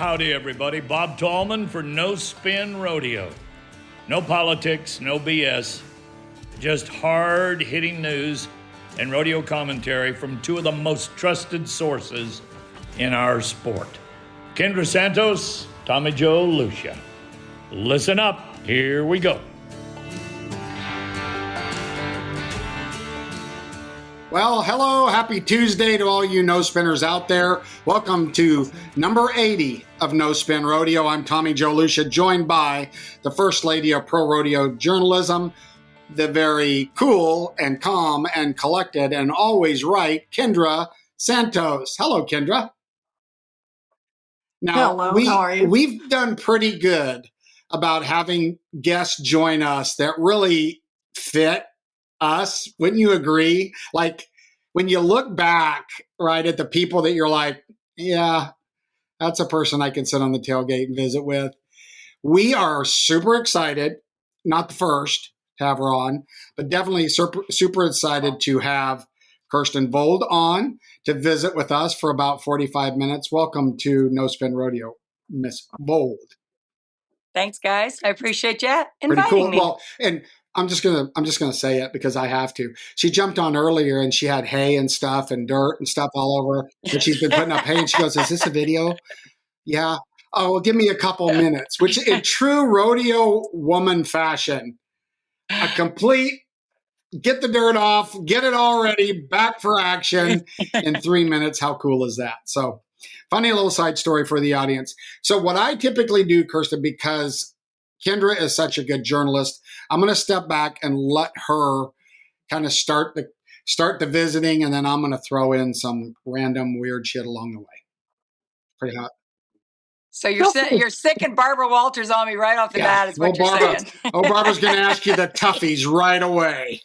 Howdy, everybody. Bob Tallman for No Spin Rodeo. No politics, no BS, just hard-hitting news and rodeo commentary from two of the most trusted sources in our sport. Kendra Santos, Tommy Joe Lucia. Listen up. Here we go. Well, hello, happy Tuesday to all you no spinners out there. Welcome to number 80 of No Spin Rodeo. I'm Tommy Joe Lucia, joined by the First Lady of Pro Rodeo Journalism, the very cool and calm and collected and always right, Kendra Santos. Hello, Kendra. Now, hello, how are you? We've done pretty good about having guests join us that really fit us. Wouldn't you agree? Like when you look back, right, at the people that you're like, yeah, that's a person I can sit on the tailgate and visit with. We are super excited, not the first to have her on, but definitely super excited to have Kirsten Vold on to visit with us for about 45 minutes. Welcome to No Spin Rodeo, Miss Vold. Thanks, guys. I appreciate you inviting me. Well, and I'm just gonna say it because I have to. She jumped on earlier and she had hay and stuff and dirt and stuff all over. And she's been putting up hay and she goes, "Is this a video?" Yeah. Oh, well, give me a couple minutes. Which, in true rodeo woman fashion, a complete get the dirt off, get it all ready, back for action in 3 minutes. How cool is that? So, funny little side story for the audience. So, what I typically do, Kirsten, because Kendra is such a good journalist, I'm going to step back and let her kind of start the visiting, and then I'm going to throw in some random weird shit along the way. Pretty hot. So you're sick and Barbara Walters on me right off the bat is what you're saying. Barbara's going to ask you the toughies right away.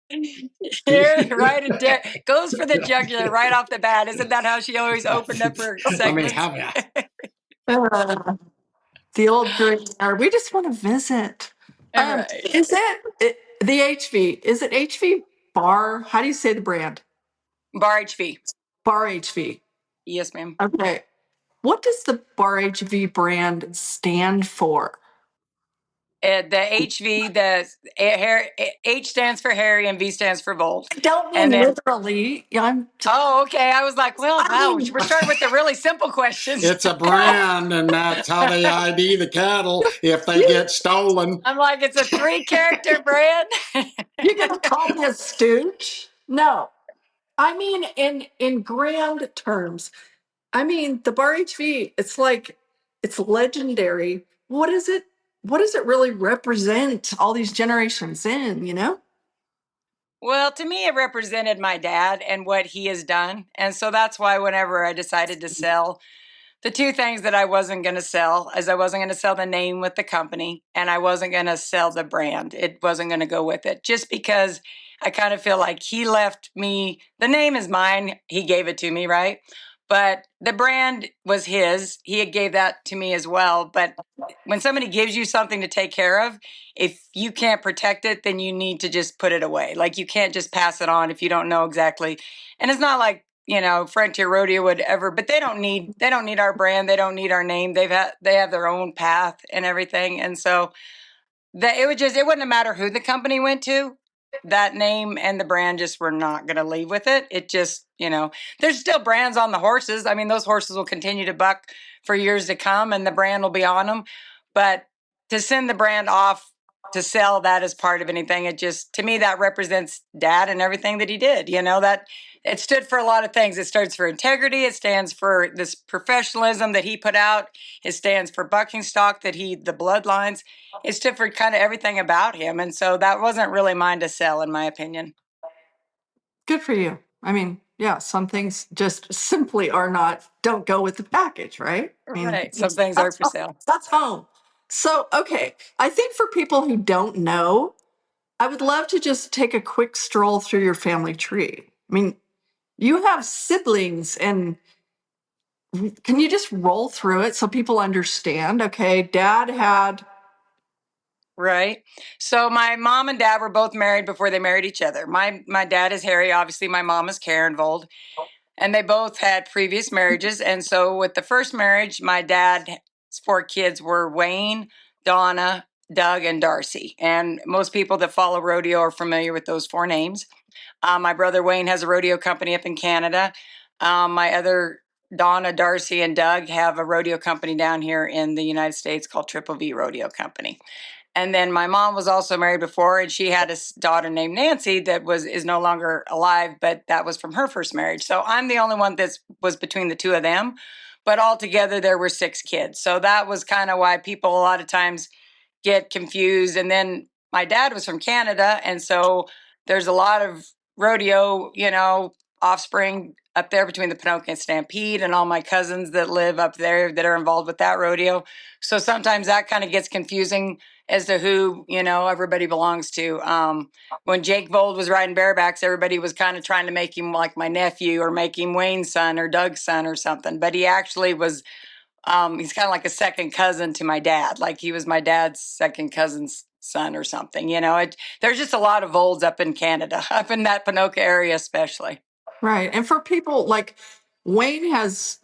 Here, right in there. Goes for the jugular right off the bat. Isn't that how she always opened up her segments? The old green. We just want to visit. Right. Is it the HV? Is it HV Bar? How do you say the brand? Bar HV. Bar HV. Yes, ma'am. Okay. What does the Bar HV brand stand for? The HV, the H stands for Harry and V stands for Vold. Don't mean literally. Oh, okay. I was like, well, wow, we're starting with the really simple questions. It's a brand, and that's how they ID the cattle if they get stolen. I'm like, it's a 3-character brand. You're going to call me a stooge? No. I mean, in grand terms, I mean, the Bar HV, it's legendary. What is it? What does it really represent all these generations in, you know? Well, to me, it represented my dad and what he has done. And so that's why whenever I decided to sell, the two things that I wasn't going to sell is I wasn't going to sell the name with the company and I wasn't going to sell the brand. It wasn't going to go with it just because I kind of feel like he left me. The name is mine. He gave it to me, right? But the brand was his. He gave that to me as well. But when somebody gives you something to take care of, if you can't protect it, then you need to just put it away. Like you can't just pass it on if you don't know exactly. And it's not like, Frontier Rodeo would ever, but they don't need our brand. They don't need our name. They have their own path and everything. And so it wouldn't matter who the company went to. That name and the brand just were not going to leave with it. It just, there's still brands on the horses. I mean, those horses will continue to buck for years to come and the brand will be on them. But to send the brand off to sell that as part of anything, it just, to me, that represents Dad and everything that he did. That it stood for a lot of things. It stands for integrity. It stands for this professionalism that he put out. It stands for bucking stock the bloodlines. It stood for kind of everything about him. And so that wasn't really mine to sell, in my opinion. Good for you. I mean, yeah, some things just simply don't go with the package, right? Right. Some things are for sale. That's home. So, okay. I think for people who don't know, I would love to just take a quick stroll through your family tree. I mean, you have siblings, and can you just roll through it so people understand? Okay, Dad had... Right. So my mom and dad were both married before they married each other. My dad is Harry. Obviously, my mom is Karen Vold. and they both had previous marriages. And so with the first marriage, my dad's 4 kids were Wayne, Donna, Doug, and Darcy. And most people that follow rodeo are familiar with those 4 names. My brother Wayne has a rodeo company up in Canada. My other Donna, Darcy, and Doug have a rodeo company down here in the United States called Triple V Rodeo Company. And then my mom was also married before, and she had a daughter named Nancy that is no longer alive, but that was from her first marriage. So I'm the only one that was between the 2 of them. But altogether, there were 6 kids. So that was kind of why people a lot of times get confused. And then my dad was from Canada, and so there's a lot of rodeo, offspring up there between the Pinocchio and Stampede, and all my cousins that live up there that are involved with that rodeo. So sometimes that kind of gets confusing as to who, everybody belongs to. When Jake Vold was riding barebacks, everybody was kind of trying to make him like my nephew or make him Wayne's son or Doug's son or something. But he actually was, he's kind of like a second cousin to my dad. Like he was my dad's second cousin's son or something. There's just a lot of Volds up in Canada, up in that Pinocchio area especially. Right. And for people like Wayne has,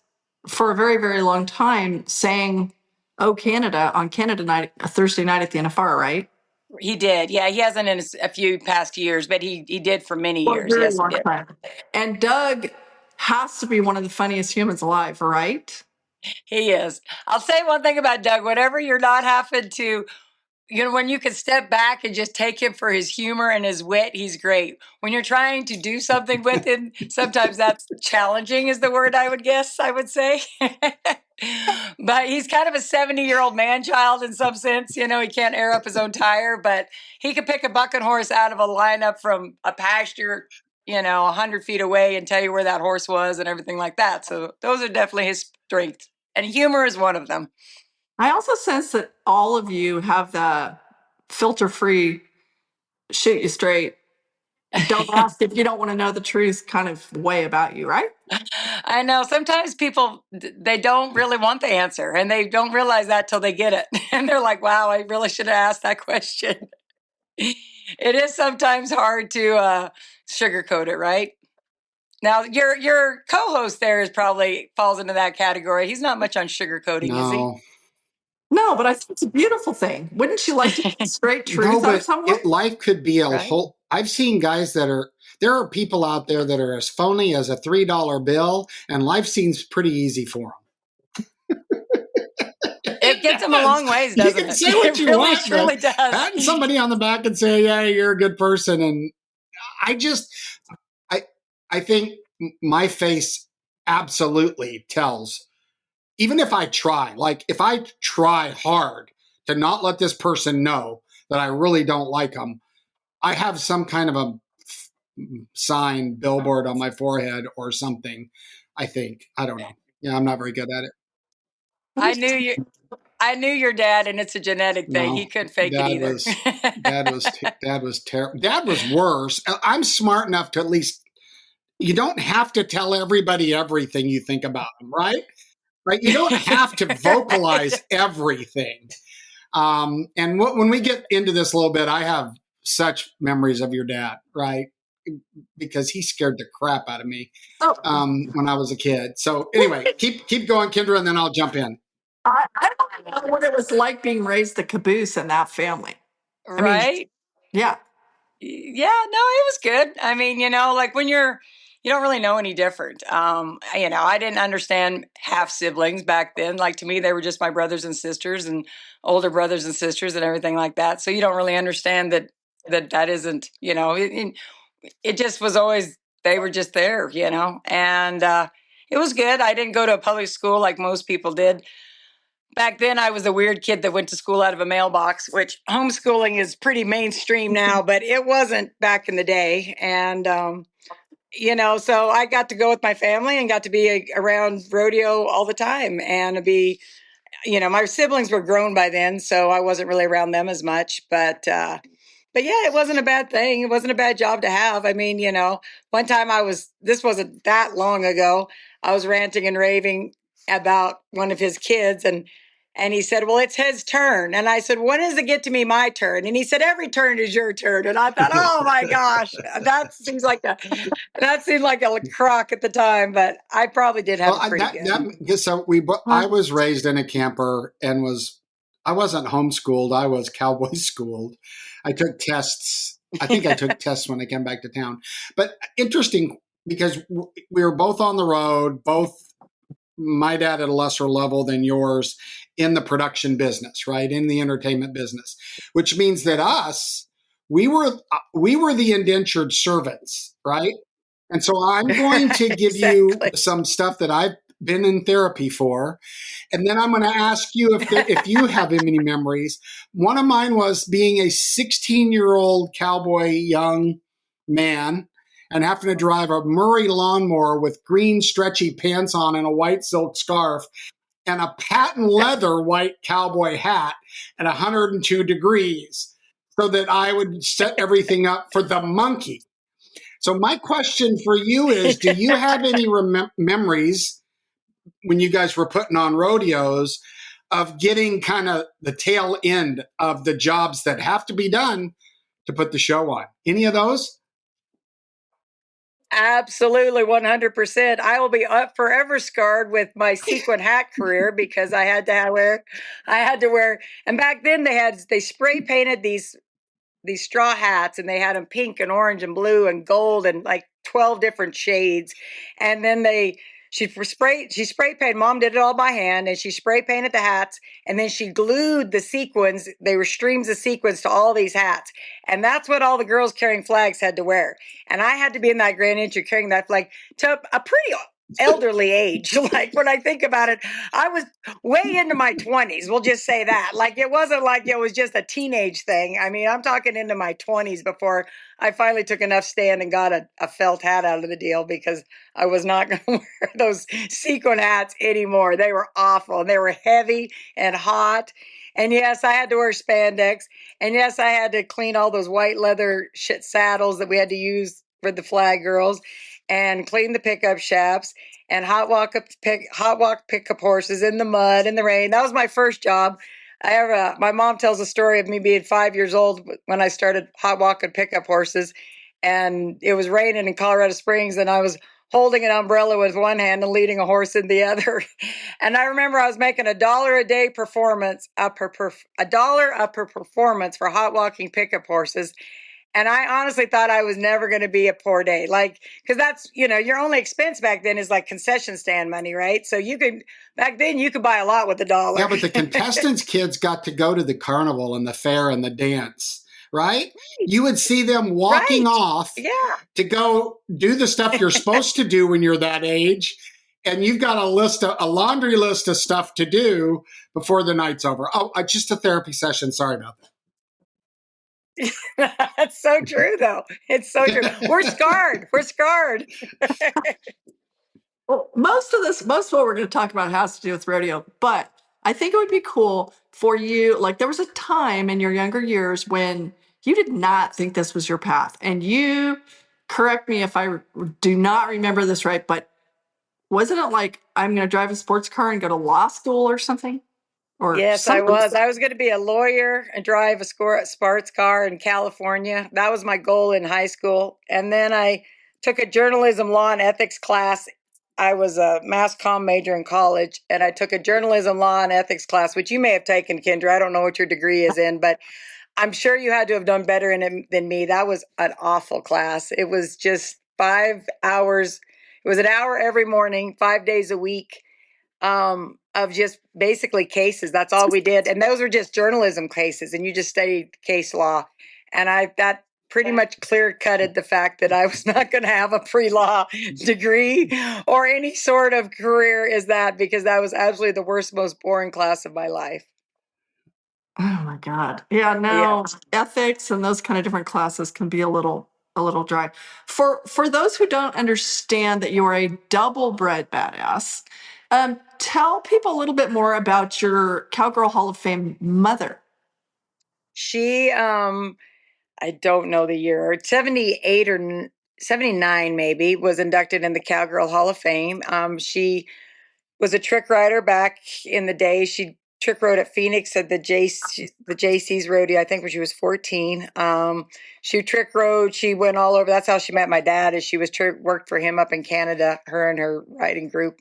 for a very, very long time, sang "Oh Canada" on Canada night, a Thursday night at the NFR, right? He did. Yeah, he hasn't in a few past years, but he did for many For a years. very Yes, he long did. time. And Doug has to be one of the funniest humans alive, right? He is. I'll say one thing about Doug. Whatever you're not having to, when you can step back and just take him for his humor and his wit, he's great. When you're trying to do something with him, sometimes that's challenging is the word I would say. But he's kind of a 70-year-old man-child in some sense. He can't air up his own tire, but he could pick a bucking horse out of a lineup from a pasture, 100 feet away and tell you where that horse was and everything like that. So those are definitely his strengths. And humor is one of them. I also sense that all of you have the filter-free, shoot you straight, don't ask if you don't want to know the truth kind of way about you, right? I know sometimes people, they don't really want the answer and they don't realize that till they get it. And they're like, wow, I really should have asked that question. It is sometimes hard to sugarcoat it, right? Now, your co-host there is probably falls into that category. He's not much on sugarcoating, is he? No, but I think it's a beautiful thing. Wouldn't you like to get straight truth out of someone? Life could be a Right? whole. I've seen guys there are people out there that are as phony as a $3 bill, and life seems pretty easy for them. It gets them a long ways, doesn't it? You can say what you want, It really does. Patting somebody on the back and say, "Yeah, you're a good person," and I think my face absolutely tells. Even if I try, like if I try hard to not let this person know that I really don't like them, I have some kind of a sign, billboard on my forehead or something. I think. I don't know. Yeah, I'm not very good at it. I knew your dad, and it's a genetic thing. No, He couldn't fake it either. Dad was terrible. Dad was worse. I'm smart enough to at least. You don't have to tell everybody everything you think about them, right? Right. You don't have to vocalize everything. And when we get into this a little bit, I have such memories of your dad, right? Because he scared the crap out of me when I was a kid. So anyway, keep going, Kendra, and then I'll jump in. I don't know what it was like being raised the caboose in that family. Right? I mean, yeah. Yeah, no, it was good. I mean, like when you don't really know any different. I didn't understand half siblings back then. Like to me, they were just my brothers and sisters and older brothers and sisters and everything like that. So you don't really understand that isn't, it just was always, they were just there, and it was good. I didn't go to a public school like most people did. Back then, I was a weird kid that went to school out of a mailbox, which homeschooling is pretty mainstream now, but it wasn't back in the day. And, so I got to go with my family and got to be around rodeo all the time and my siblings were grown by then, so I wasn't really around them as much. But yeah, it wasn't a bad thing. It wasn't a bad job to have. I mean, one time this wasn't that long ago, I was ranting and raving about one of his kids, and And he said, well, it's his turn. And I said, when does it get to be my turn? And he said, every turn is your turn. And I thought, oh my gosh, that seemed like a crock at the time, but I probably did have it pretty good. So I was raised in a camper and I wasn't homeschooled. I was cowboy schooled. I took tests. I think I took tests when I came back to town. But interesting because we were both on the road, both my dad at a lesser level than yours in the production business, right? In the entertainment business, which means that we were the indentured servants, right? And so I'm going to give you some stuff that I've been in therapy for. And then I'm going to ask you if you have any memories. One of mine was being a 16-year-old cowboy young man and having to drive a Murray lawnmower with green stretchy pants on and a white silk scarf and a patent leather white cowboy hat at 102 degrees so that I would set everything up for the monkey. So my question for you is, do you have any memories when you guys were putting on rodeos of getting kind of the tail end of the jobs that have to be done to put the show on? Any of those? Absolutely, 100%. I will be forever scarred with my sequin hat career because I had to wear, and back then they spray painted these straw hats, and they had them pink and orange and blue and gold and like 12 different shades. And then she spray painted. Mom did it all by hand, and she spray painted the hats, and then she glued the sequins. They were streams of sequins to all these hats, and that's what all the girls carrying flags had to wear. And I had to be in that grand entry carrying that flag to a pretty elderly age. Like when I think about it, I was way into my 20s. We'll just say that. Like it wasn't like it was just a teenage thing. I mean, I'm talking into my 20s before I finally took enough stand and got a felt hat out of the deal because I was not going to wear those sequin hats anymore. They were awful and they were heavy and hot. And yes, I had to wear spandex. And yes, I had to clean all those white leather saddles that we had to use for the flag girls, and clean the pickup shafts, and hot walk pickup horses in the mud in the rain. That was my first job. My mom tells a story of me being 5 years old when I started hot walking pickup horses, and it was raining in Colorado Springs, and I was holding an umbrella with one hand and leading a horse in the other. And I remember I was making $1 a day performance, $1 per performance for hot walking pickup horses. And I honestly thought I was never going to be a poor day. Like, because that's, your only expense back then is like concession stand money, right? So back then you could buy a lot with $1. Yeah, but the contestants' kids got to go to the carnival and the fair and the dance, right? You would see them walking off to go do the stuff you're supposed to do when you're that age. And you've got a laundry list of stuff to do before the night's over. Oh, just a therapy session. Sorry about that. That's so true, though. It's so true. We're scarred. We're scarred. Well, most of what we're going to talk about has to do with rodeo, but I think it would be cool for you. Like there was a time in your younger years when you did not think this was your path, and you correct me if I do not remember this right, but wasn't it like I'm going to drive a sports car and go to law school or something? Yes, I was. I was going to be a lawyer and drive a sports car in California. That was my goal in high school. And then I took a journalism, law, and ethics class. I was a mass comm major in college, and I took a journalism, law, and ethics class, which you may have taken, Kendra. I don't know what your degree is in, but I'm sure you had to have done better in it than me. That was an awful class. It was just 5 hours. It was an hour every morning, 5 days a week. Of just basically cases. That's all we did. And those were just journalism cases, and you just studied case law. And that pretty much clear-cutted the fact that I was not going to have a pre-law degree or any sort of career because that was absolutely the worst, most boring class of my life. Oh my God. Yeah, no, ethics and those kind of different classes can be a little dry. For those who don't understand that you are a double-bred badass, tell people a little bit more about your Cowgirl Hall of Fame mother. She, I don't know the year, 78 or 79 maybe, was inducted in the Cowgirl Hall of Fame. She was a trick rider back in the day. She trick rode at Phoenix at the JC's rodeo, I think when she was 14. She trick rode, she went all over. That's how she met my dad, is she was worked for him up in Canada, her and her riding group.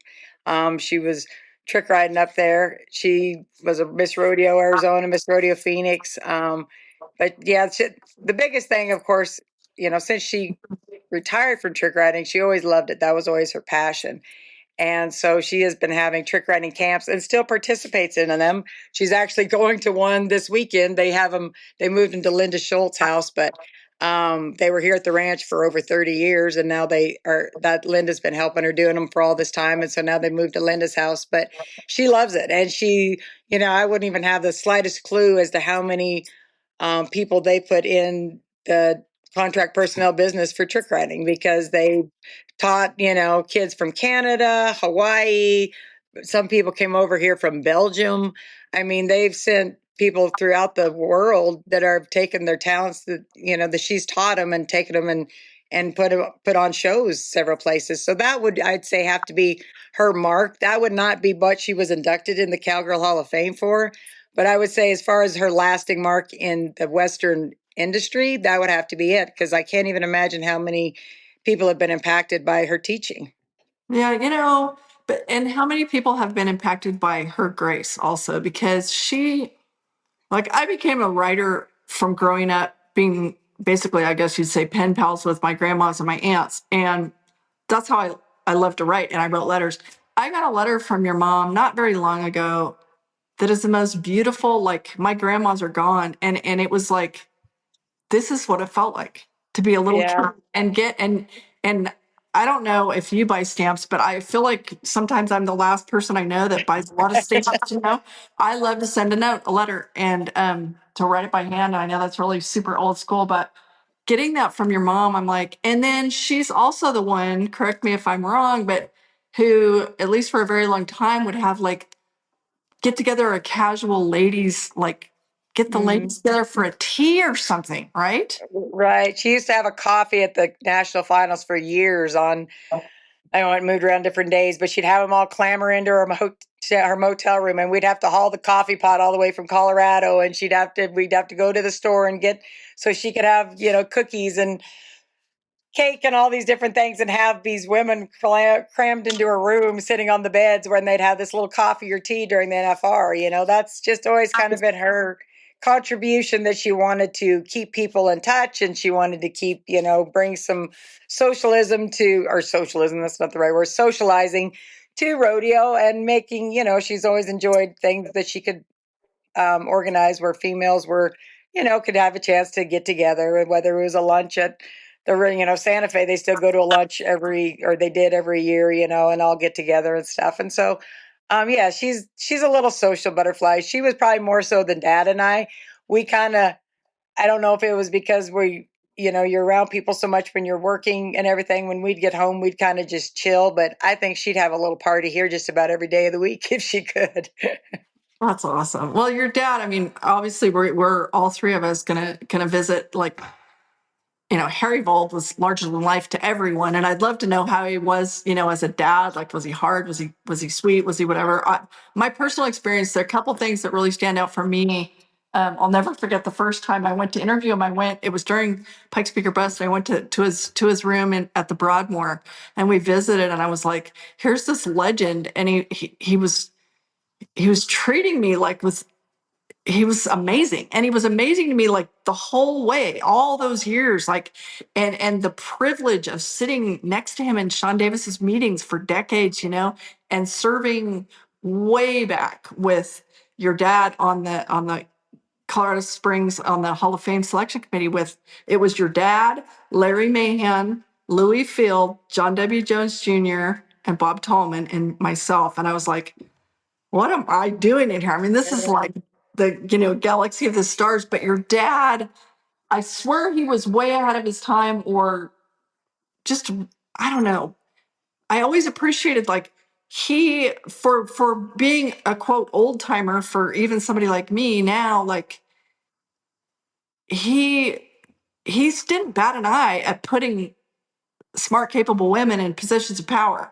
She was trick riding up there. She was a Miss Rodeo Arizona, Miss Rodeo Phoenix. But yeah, the biggest thing, of course, since she retired from trick riding, she always loved it. That was always her passion. And so she has been having trick riding camps and still participates in them. She's actually going to one this weekend. They moved into Linda Schultz's house, but they were here at the ranch for over 30 years. And now that Linda's been helping her doing them for all this time. And so now they moved to Linda's house, but she loves it. And she, I wouldn't even have the slightest clue as to how many people they put in the contract personnel business for trick riding, because they taught, kids from Canada, Hawaii. Some people came over here from Belgium. I mean, they've sent people throughout the world that are taking their talents that she's taught them and taken them and put on shows several places. So that would, I'd say, have to be her mark. That would not be what she was inducted in the Cowgirl Hall of Fame for. But I would say, as far as her lasting mark in the Western industry, that would have to be it, because I can't even imagine how many people have been impacted by her teaching. Yeah, and how many people have been impacted by her grace also, because I became a writer from growing up, being basically, I guess you'd say, pen pals with my grandmas and my aunts. And that's how I love to write. And I wrote letters. I got a letter from your mom not very long ago that is the most beautiful. Like, my grandmas are gone. And it was like, this is what it felt like to be a little kid and I don't know if you buy stamps, but I feel like sometimes I'm the last person I know that buys a lot of stamps. I love to send a letter, and to write it by hand. I know that's really super old school, but getting that from your mom, I'm like, and then she's also the one, correct me if I'm wrong, but who, at least for a very long time, would have get together a casual ladies, get the ladies together for a tea or something, right? Right. She used to have a coffee at the national finals for years I know it moved around different days, but she'd have them all clamor into her motel room, and we'd have to haul the coffee pot all the way from Colorado, and we'd have to go to the store and get, so she could have, cookies and cake and all these different things, and have these women crammed into a room sitting on the beds when they'd have this little coffee or tea during the NFR. That's just always kind of been her contribution, that she wanted to keep people in touch, and she wanted to keep, bring some socialism, that's not the right word, socializing to rodeo, and making, she's always enjoyed things that she could organized, where females were, could have a chance to get together, whether it was a lunch at Santa Fe. They still go to a lunch they did every year, and all get together and stuff. And so, yeah, she's a little social butterfly. She was probably more so than Dad and I. We kind of, I don't know if it was because you're around people so much when you're working and everything. When we'd get home, we'd kind of just chill. But I think she'd have a little party here just about every day of the week if she could. That's awesome. Well, your dad, I mean, obviously we're all three of us gonna visit. Harry Vold was larger than life to everyone, and I'd love to know how he was, as a dad. Like, was he hard? Was he sweet? Was he whatever? My personal experience, there are a couple things that really stand out for me. I'll never forget the first time I went to interview him. It was during Pikes Peak or Bust. And I went to his room at the Broadmoor, and we visited. And I was like, "Here's this legend," and he was treating me he was amazing. And he was amazing to me the whole way, all those years, and the privilege of sitting next to him in Sean Davis's meetings for decades, and serving way back with your dad on the Colorado Springs on the Hall of Fame selection committee. It was your dad, Larry Mahan, Louis Field, John W. Jones Jr., and Bob Tallman, and myself. And I was like, what am I doing in here? I mean, this is like the, galaxy of the stars. But your dad, I swear he was way ahead of his time, or just, I don't know. I always appreciated he, for being a quote old timer, for even somebody like me now, he didn't bat an eye at putting smart, capable women in positions of power,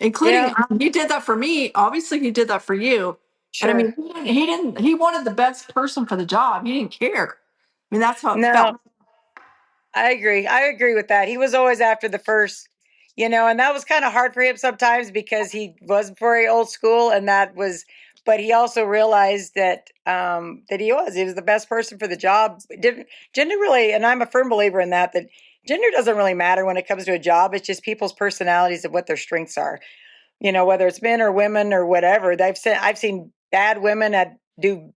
including, he did that for me. Obviously he did that for you. But I Sure. mean, he wanted the best person for the job. He didn't care. I mean, that's how it No, felt. I agree. I agree with that. He was always after the first, and that was kind of hard for him sometimes because he was very old school, and that was. But he also realized that he was the best person for the job. It didn't gender really? And I'm a firm believer in that gender doesn't really matter when it comes to a job. It's just people's personalities and what their strengths are. Whether it's men or women or whatever. I've seen bad women that do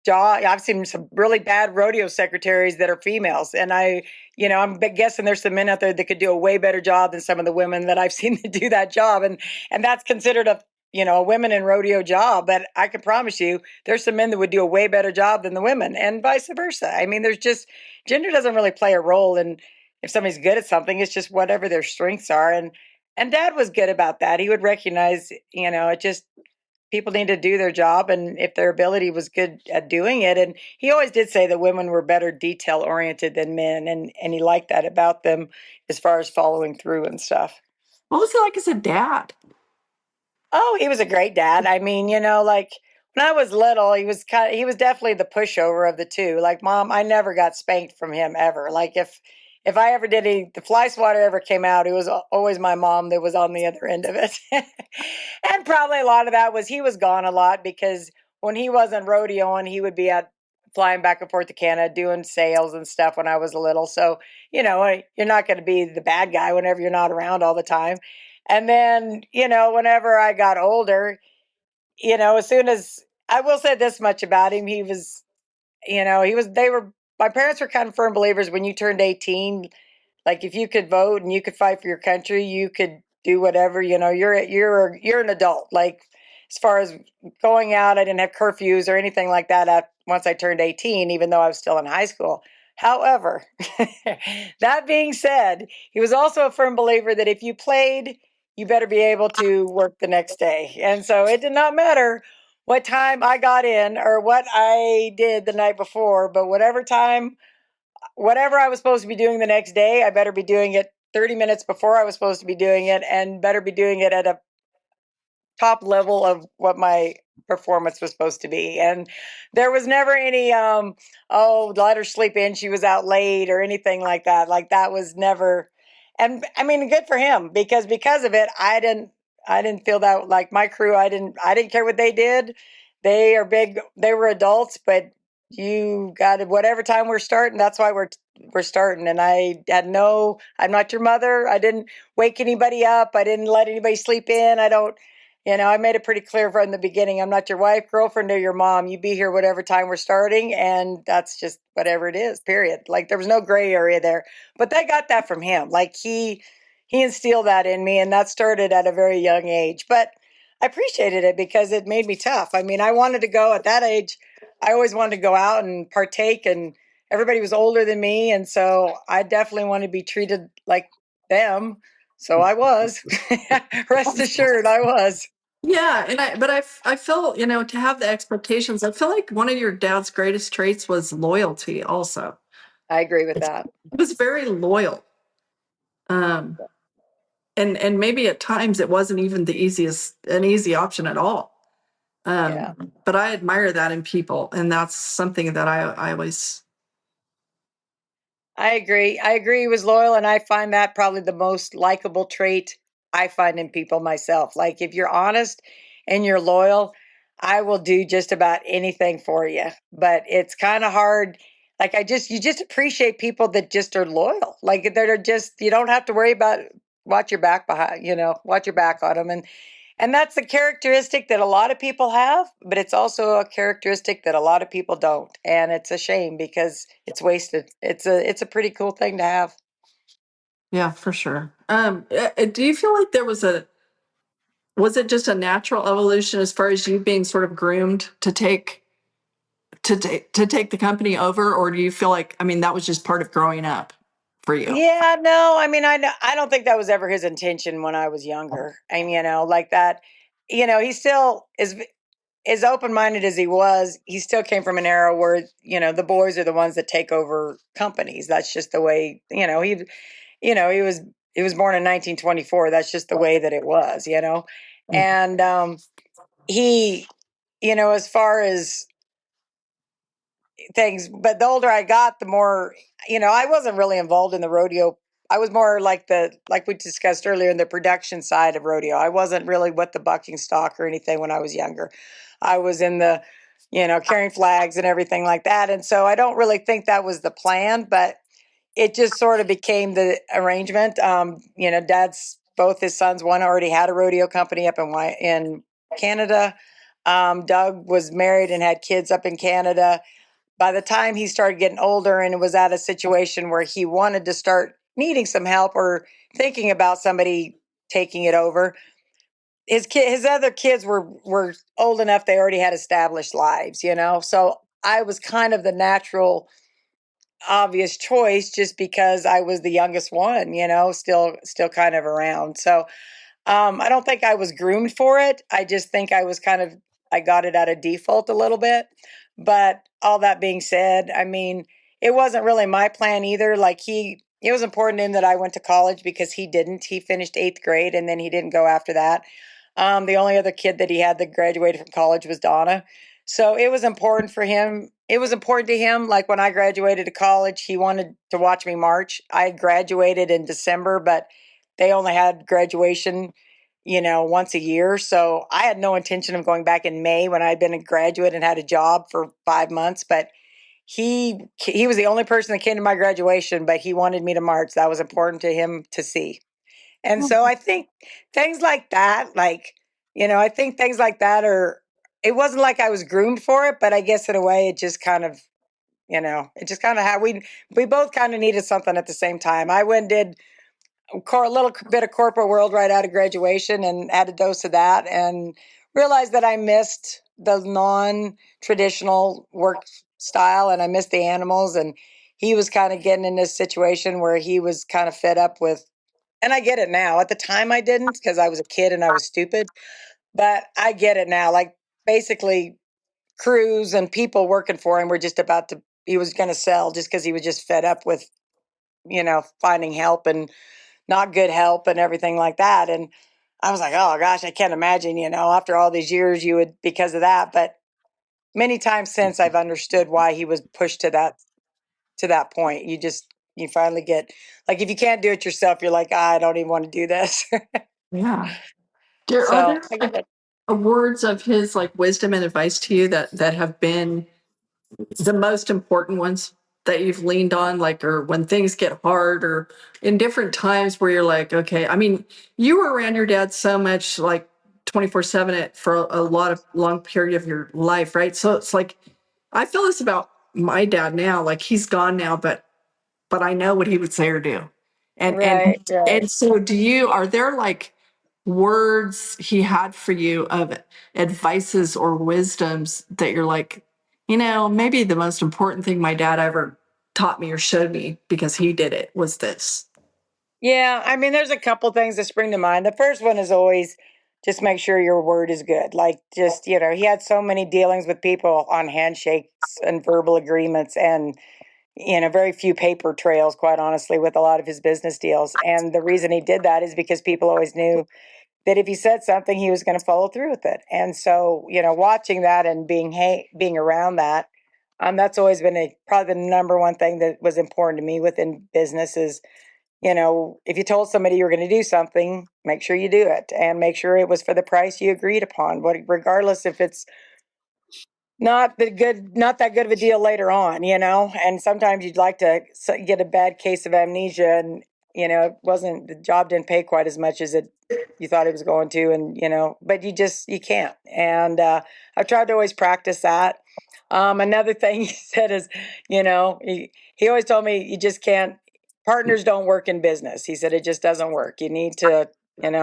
job. I've seen some really bad rodeo secretaries that are females, and I'm guessing there's some men out there that could do a way better job than some of the women that I've seen to do that job, and that's considered a women in rodeo job. But I can promise you, there's some men that would do a way better job than the women, and vice versa. I mean, there's just gender doesn't really play a role in if somebody's good at something. It's just whatever their strengths are, and Dad was good about that. He would recognize, it just people need to do their job, and if their ability was good at doing it. And he always did say that women were better detail oriented than men, and he liked that about them as far as following through and stuff. What was it like as a dad? Oh, he was a great dad. I mean, like when I was little, he was definitely the pushover of the two. Like mom, I never got spanked from him ever. Like if I ever did the fly swatter ever came out, it was always my mom that was on the other end of it. And probably a lot of that was he was gone a lot because when he wasn't rodeoing, he would be out flying back and forth to Canada doing sales and stuff when I was little. So, you're not going to be the bad guy whenever you're not around all the time. And then, whenever I got older, as soon as I will say this much about him, my parents were kind of firm believers when you turned 18, like if you could vote and you could fight for your country, you could do whatever. You're an adult. Like as far as going out, I didn't have curfews or anything like that once I turned 18, even though I was still in high school. However, that being said, he was also a firm believer that if you played, you better be able to work the next day. And so it did not matter what time I got in or what I did the night before, but whatever I was supposed to be doing the next day, I better be doing it 30 minutes before I was supposed to be doing it and better be doing it at a top level of what my performance was supposed to be. And there was never any let her sleep in, she was out late or anything like that. Like that was never. And I mean, good for him because of it, I didn't feel that like my crew, I didn't care what they did. They are big, they were adults, but you got it whatever time we're starting, that's why we're starting. And I'm not your mother. I didn't wake anybody up. I didn't let anybody sleep in. I made it pretty clear from the beginning. I'm not your wife, girlfriend, or your mom. You be here whatever time we're starting, and that's just whatever it is, period. Like there was no gray area there. But they got that from him. Like he instilled that in me, and that started at a very young age. But I appreciated it because it made me tough. I mean, I wanted to go at that age. I always wanted to go out and partake, and everybody was older than me, and so I definitely wanted to be treated like them. So I was. Rest assured, I was. Yeah, but I feel, to have the expectations, I feel like one of your dad's greatest traits was loyalty also. I agree with that. He was very loyal. Um, and maybe at times it wasn't even an easy option at all. Yeah. But I admire that in people, and that's something that I always. I agree. I agree he was loyal, and I find that probably the most likable trait I find in people myself. Like if you're honest and you're loyal, I will do just about anything for you. But it's kind of hard. Like you just appreciate people that just are loyal. Like that are just you don't have to worry about watch your back behind, watch your back on them. And that's a characteristic that a lot of people have, but it's also a characteristic that a lot of people don't. And it's a shame because it's wasted. It's a pretty cool thing to have. Yeah, for sure. Do you feel like was it just a natural evolution as far as you being sort of groomed to take the company over, or do you feel like, I mean, that was just part of growing up for you? Yeah, no, I mean, I don't think that was ever his intention when I was younger. And, like that, he still is as open-minded as he was. He still came from an era where, the boys are the ones that take over companies. That's just the way, he was born in 1924. That's just the way that it was. And he as far as things, but the older I got, the more, I wasn't really involved in the rodeo. I was more like we discussed earlier, in the production side of rodeo. I wasn't really with the bucking stock or anything when I was younger. I was in the, carrying flags and everything like that. And so I don't really think that was the plan, but it just sort of became the arrangement. Dad's, both his sons, one already had a rodeo company up in Canada. Doug was married and had kids up in Canada. By the time he started getting older and was at a situation where he wanted to start needing some help or thinking about somebody taking it over, his other kids were old enough, they already had established lives, so I was kind of the natural obvious choice, just because I was the youngest one, still kind of around. So I don't think I was groomed for it. I just think I got it out of default a little bit. But all that being said, I mean, it wasn't really my plan either. It was important to him that I went to college, because he didn't. He finished 8th grade and then he didn't go after that. The only other kid that he had that graduated from college was Donna. So it was important for him. It was important to him. Like when I graduated to college, he wanted to watch me march. I graduated in December, but they only had graduation, once a year. So I had no intention of going back in May when I'd been a graduate and had a job for 5 months. But he was the only person that came to my graduation, but he wanted me to march. That was important to him to see. And so I think things like that, I think things like that it wasn't like I was groomed for it, but I guess in a way it just kind of, it just kind of how we both kind of needed something at the same time. I went and did a little bit of corporate world right out of graduation and had a dose of that, and realized that I missed the non-traditional work style, and I missed the animals. And he was kind of getting in this situation where he was kind of fed up with, and I get it now. At the time I didn't, because I was a kid and I was stupid, but I get it now. Like, basically, crews and people working for him were just he was going to sell, just because he was just fed up with, finding help and not good help and everything like that. And I was like, oh gosh, I can't imagine, after all these years you would, because of that. But many times since, I've understood why he was pushed to that point. You finally get, like, if you can't do it yourself, you're like, I don't even want to do this. Yeah. Are So there I get it. words of his like wisdom and advice to you that have been the most important ones that you've leaned on, like, or when things get hard, or in different times where you're like, okay, I mean, you were around your dad so much, like 24/7 for a lot of long period of your life, right? So it's like, I feel this about my dad now, like he's gone now, but I know what he would say or do. Right, right. And so are there like words he had for you of advices or wisdoms that you're like, maybe the most important thing my dad ever taught me or showed me because he did it was this. Yeah, I mean, there's a couple things that spring to mind. The first one is always just make sure your word is good. Like, just, he had so many dealings with people on handshakes and verbal agreements, and, very few paper trails, quite honestly, with a lot of his business deals. And the reason he did that is because people always knew that if he said something, he was going to follow through with it. And so, watching that and being around that, that's always been probably the number one thing that was important to me within business is, if you told somebody you were going to do something, make sure you do it, and make sure it was for the price you agreed upon, regardless if it's not that good of a deal later on, and sometimes you'd like to get a bad case of amnesia, and, the job didn't pay quite as much as you thought it was going to, and, but you can't. And, I've tried to always practice that. Another thing he said is, he always told me, you just can't, partners don't work in business. He said, it just doesn't work. You need to, then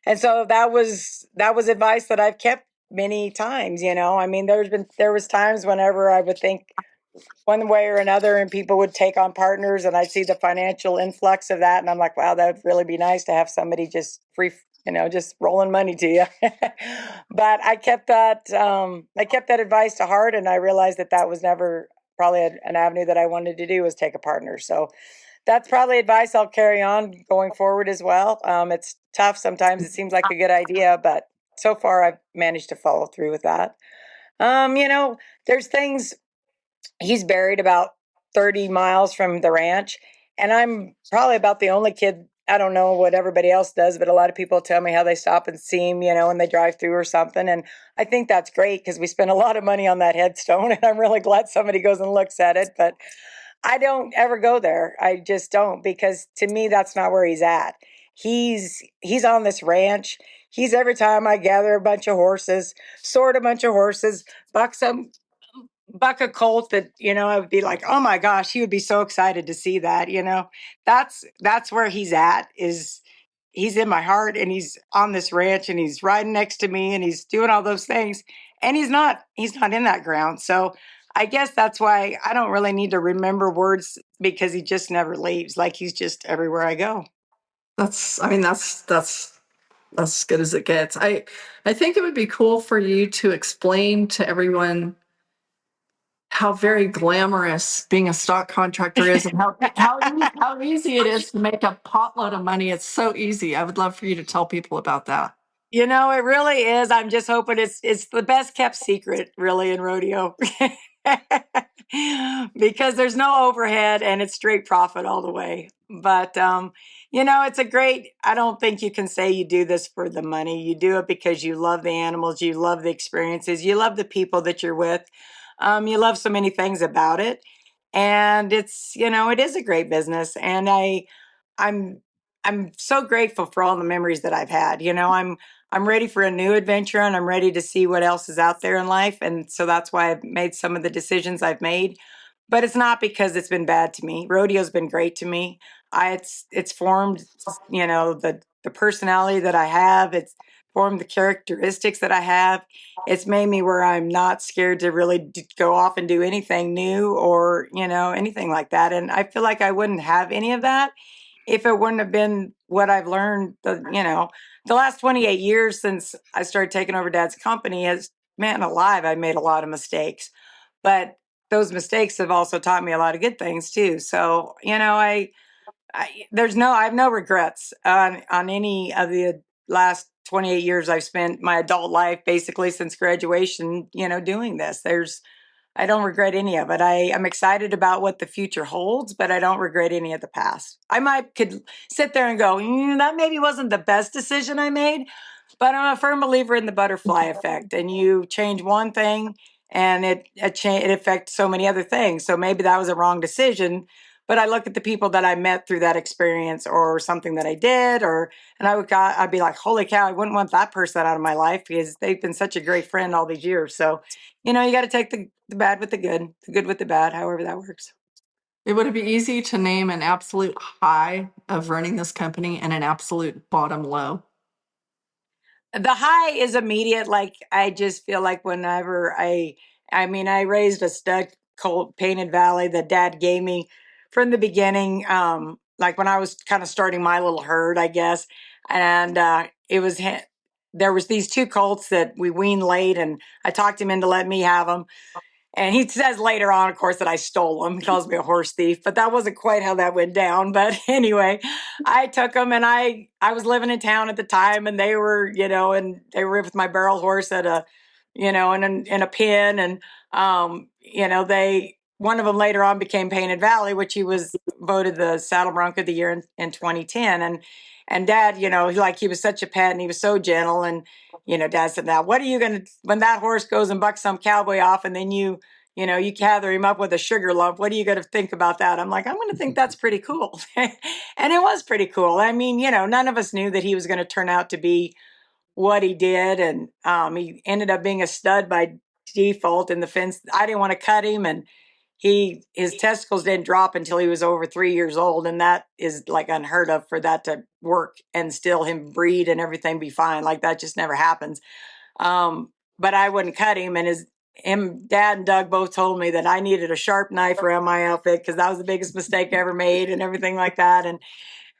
and so that was advice that I've kept many times. I mean, there was times whenever I would think one way or another, and people would take on partners, and I'd see the financial influx of that, and I'm like, wow, that would really be nice to have somebody just free, just rolling money to you. But I kept that advice to heart, and I realized that was never probably an avenue that I wanted to do, was take a partner. So that's probably advice I'll carry on going forward as well. It's tough sometimes. It seems like a good idea, but so far I've managed to follow through with that. There's things. He's buried about 30 miles from the ranch, and I'm probably about the only kid. I don't know what everybody else does, but a lot of people tell me how they stop and see him, when they drive through or something. And I think that's great because we spend a lot of money on that headstone, and I'm really glad somebody goes and looks at it. But I don't ever go there. I just don't, because to me that's not where he's at. He's on this ranch. He's every time I gather a bunch of horses, sort a bunch of horses, buck a colt that I would be like, oh my gosh, he would be so excited to see that. That's where he's at. Is he's in my heart, and he's on this ranch, and he's riding next to me, and he's doing all those things, and he's not in that ground. So I guess that's why I don't really need to remember words, because he just never leaves. Like, he's just everywhere I go. That's as good as it gets. I think it would be cool for you to explain to everyone how very glamorous being a stock contractor is, and how easy it is to make a potload of money. It's so easy. I would love for you to tell people about that. It really is. I'm just hoping it's the best kept secret, really, in rodeo. Because there's no overhead, and it's straight profit all the way. But it's a great, I don't think you can say you do this for the money. You do it because you love the animals, you love the experiences, you love the people that you're with. You love so many things about it. And it is a great business. And I'm I'm so grateful for all the memories that I've had. I'm ready for a new adventure, and I'm ready to see what else is out there in life. And so that's why I've made some of the decisions I've made. But it's not because it's been bad to me. Rodeo's been great to me. It's formed, the personality that I have. It's formed the characteristics that I have. It's made me where I'm not scared to really go off and do anything new, or anything like that. And I feel like I wouldn't have any of that if it wouldn't have been what I've learned. The last 28 years since I started taking over Dad's company, has, man alive, I made a lot of mistakes, but those mistakes have also taught me a lot of good things too. So I have no regrets on any of the last 28 years I've spent my adult life, basically since graduation, doing this. I don't regret any of it. I'm excited about what the future holds, but I don't regret any of the past. Could sit there and go, that maybe wasn't the best decision I made, but I'm a firm believer in the butterfly effect. And you change one thing, and it affects so many other things. So maybe that was a wrong decision, but I look at the people that I met through that experience, or something that I did, and I'd be like, holy cow, I wouldn't want that person out of my life, because they've been such a great friend all these years. So, you got to take the bad with the good with the bad, however that works. It would be easy to name an absolute high of running this company and an absolute bottom low. The high is immediate. Like, I just feel like whenever I raised a stud colt, Painted Valley, that Dad gave me from the beginning. Like when I was kind of starting my little herd, I guess. And there was these two colts that we weaned late, and I talked him into letting me have them. And he says later on, of course, that I stole them. He calls me a horse thief, but that wasn't quite how that went down. But anyway, I took them, and I was living in town at the time, and they were, and they were with my barrel horse at a, in a pen. And, one of them later on became Painted Valley, which he was voted the Saddle Bronc of the Year in 2010. And Dad, he was such a pet, and he was so gentle. And, Dad said, now, what are you going to, when that horse goes and bucks some cowboy off, and then you gather him up with a sugar lump, what are you going to think about that? I'm like, I'm going to think that's pretty cool. And it was pretty cool. I mean, none of us knew that he was going to turn out to be what he did. And he ended up being a stud by default in the fence. I didn't want to cut him, and his testicles didn't drop until he was over 3 years old. And that is like unheard of, for that to work and still him breed and everything be fine. Like, that just never happens. But I wouldn't cut him. And Dad and Doug both told me that I needed a sharp knife around my outfit, because that was the biggest mistake I ever made, and everything like that.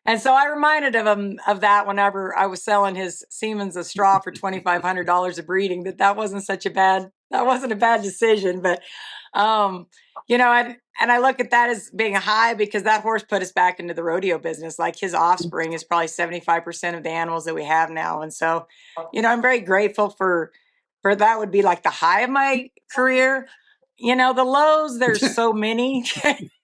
And so I reminded him of that whenever I was selling his Siemens of straw for $2,500 of breeding, that wasn't such a bad that wasn't a bad decision, but and I look at that as being a high because that horse put us back into the rodeo business. Like his offspring is probably 75% of the animals that we have now. And so, I'm very grateful for that would be like the high of my career. The lows, there's so many.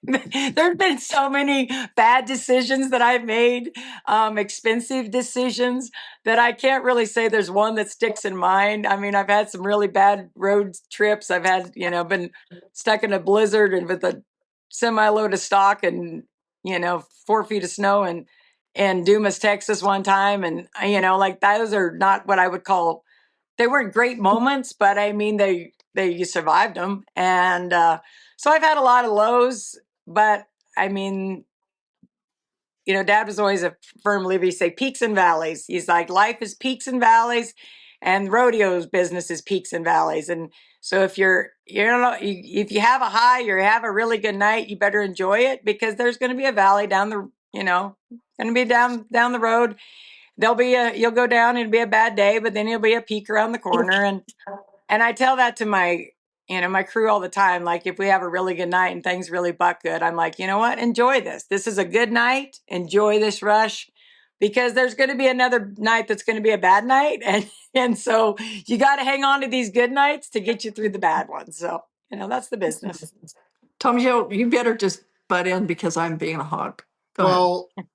There's been so many bad decisions that I've made, expensive decisions that I can't really say there's one that sticks in mind. I mean, I've had some really bad road trips. I've had, been stuck in a blizzard and with a semi-load of stock and, 4 feet of snow and Dumas, Texas one time. And, like those are not what I would call, they weren't great moments, but I mean, you survived them. And so I've had a lot of lows, but I mean, Dad was always a firm believer. He'd say peaks and valleys. He's like, life is peaks and valleys, and rodeo's business is peaks and valleys. And so if if you have a high, you have a really good night, you better enjoy it because there's going to be a valley down the, going to be down the road. You'll go down and it'll be a bad day, but then you'll be a peak around the corner. And I tell that to my crew all the time. Like if we have a really good night and things really buck good, I'm like, you know what? Enjoy this. This is a good night. Enjoy this rush because there's going to be another night that's going to be a bad night. And so you got to hang on to these good nights to get you through the bad ones. So, that's the business. Tom, you better just butt in because I'm being a hog. Go ahead.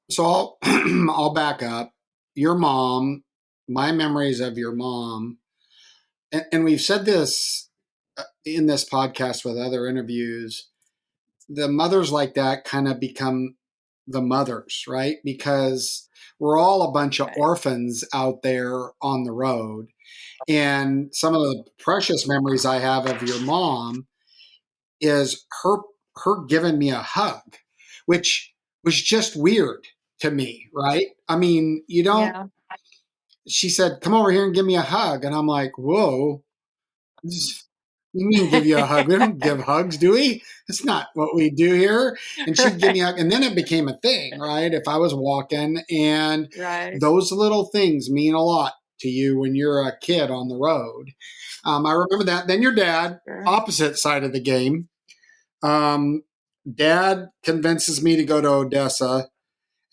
So I'll back up. Your mom, my memories of your mom, and we've said this in this podcast with other interviews, the mothers like that kind of become the mothers, right? Because we're all a bunch of orphans out there on the road. And some of the precious memories I have of your mom is her giving me a hug, which was just weird to me, right? I mean, she said, come over here and give me a hug. And I'm like, whoa, you mean give you a hug? We don't give hugs, do we? That's not what we do here. And she'd give me a hug. And then it became a thing, right? If I was walking, and those little things mean a lot to you when you're a kid on the road. I remember that. Then your dad, opposite side of the game. Dad convinces me to go to Odessa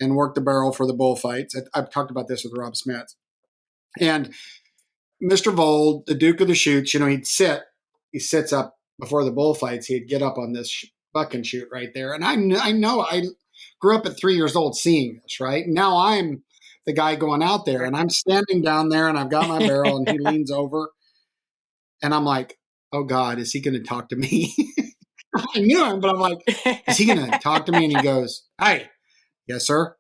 and work the barrel for the bullfights. I've talked about this with Rob Smith. And Mr. Vold, the Duke of the Chutes, he sits up before the bullfights. He'd get up on this buck and shoot right there. And I know I grew up at 3 years old seeing this, right? Now I'm the guy going out there and I'm standing down there and I've got my barrel and he leans over and I'm like, oh God, is he going to talk to me? I knew him, but I'm like, is he going to talk to me? And he goes, hey, yes, sir.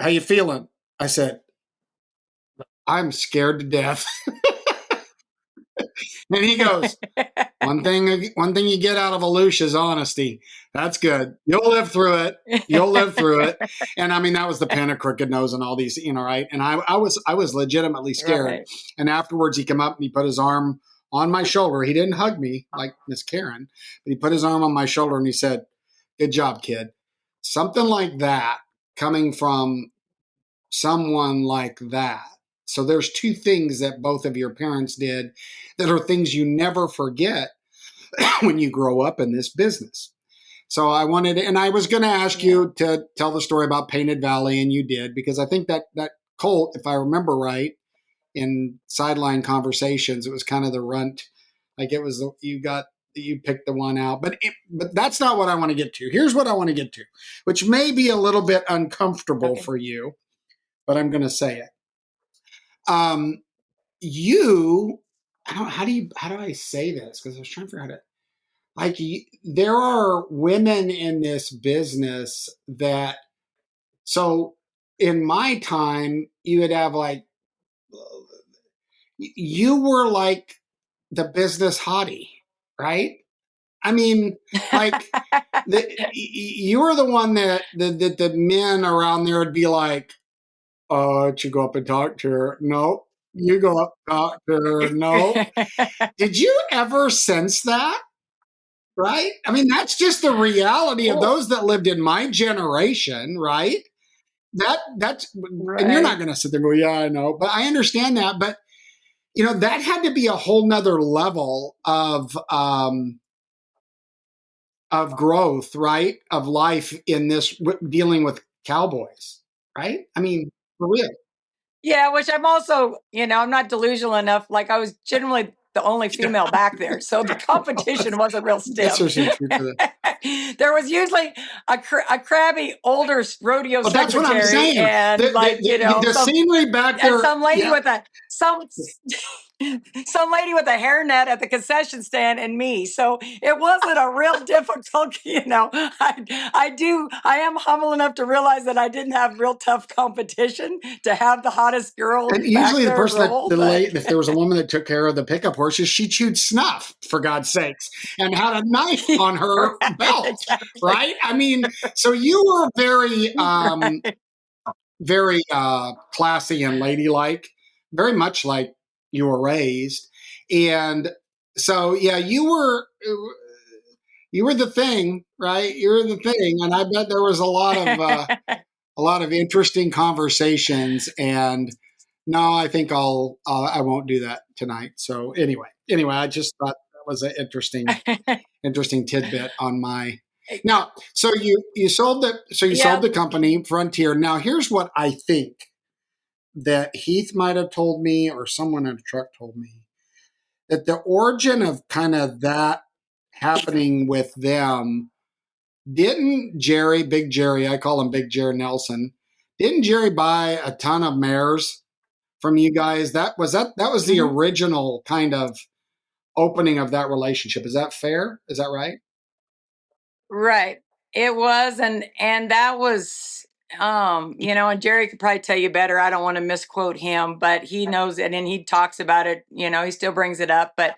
How you feeling? I said, I'm scared to death. And he goes, one thing you get out of Alush is honesty. That's good. You'll live through it. You'll live through it. And I mean, that was the pen of crooked nose and all these, right? And I was legitimately scared. Right. And afterwards he came up and he put his arm on my shoulder. He didn't hug me like Miss Karen, but he put his arm on my shoulder and he said, good job, kid. Something like that coming from someone like that. So there's two things that both of your parents did that are things you never forget when you grow up in this business. So I was going to ask you to tell the story about Painted Valley, and you did, because I think that colt, if I remember right, in sideline conversations, it was kind of the runt. Like it was, you picked the one out, but that's not what I want to get to. Here's what I want to get to, which may be a little bit uncomfortable for you, but I'm going to say it. How do I say this? Because I was trying to figure out there are women in this business that, so in my time, you would have you were like the business hottie, right? I mean, you were the one that the men around there would be like, you go up and talk to her. No, you go up and talk to her. No. Did you ever sense that? Right? I mean, that's just the reality of those that lived in my generation, right? That's right. And you're not going to sit there and go, yeah, I know. But I understand that. But that had to be a whole nother level of growth, right? Of life in this dealing with cowboys, right? I mean, for real. Yeah, which I'm also, I'm not delusional enough. Like I was generally the only female back there, so the competition wasn't real stiff. That's so true for that. There was usually a crabby older rodeo Well, secretary, that's what I'm saying. and The scenery back there, and some lady with some lady with a hairnet at the concession stand, and me. So it wasn't a real difficult. I am humble enough to realize that I didn't have real tough competition to have the hottest girl. And usually the person if there was a woman that took care of the pickup horses, she chewed snuff, for God's sakes, and had a knife on her belt, exactly. Right? I mean, so you were very, very classy and ladylike, very much like you were raised. And so, yeah, you were the thing, right? You were the thing. And I bet there was a lot of interesting conversations. And no, I think I won't do that tonight. So anyway, I just thought that was an interesting tidbit on my. Now, so you sold the company Frontier. Now, here's what I think that Heath might have told me, or someone in a truck told me, that the origin of kind of that happening with them, didn't Big Jerry, I call him Big Jerry Nelson, didn't Jerry buy a ton of mares from you guys? That was the original kind of opening of that relationship. Is that fair? Is that right? Right. It was, and that was, and Jerry could probably tell you better. I don't want to misquote him, but he knows it, and he talks about it. He still brings it up. But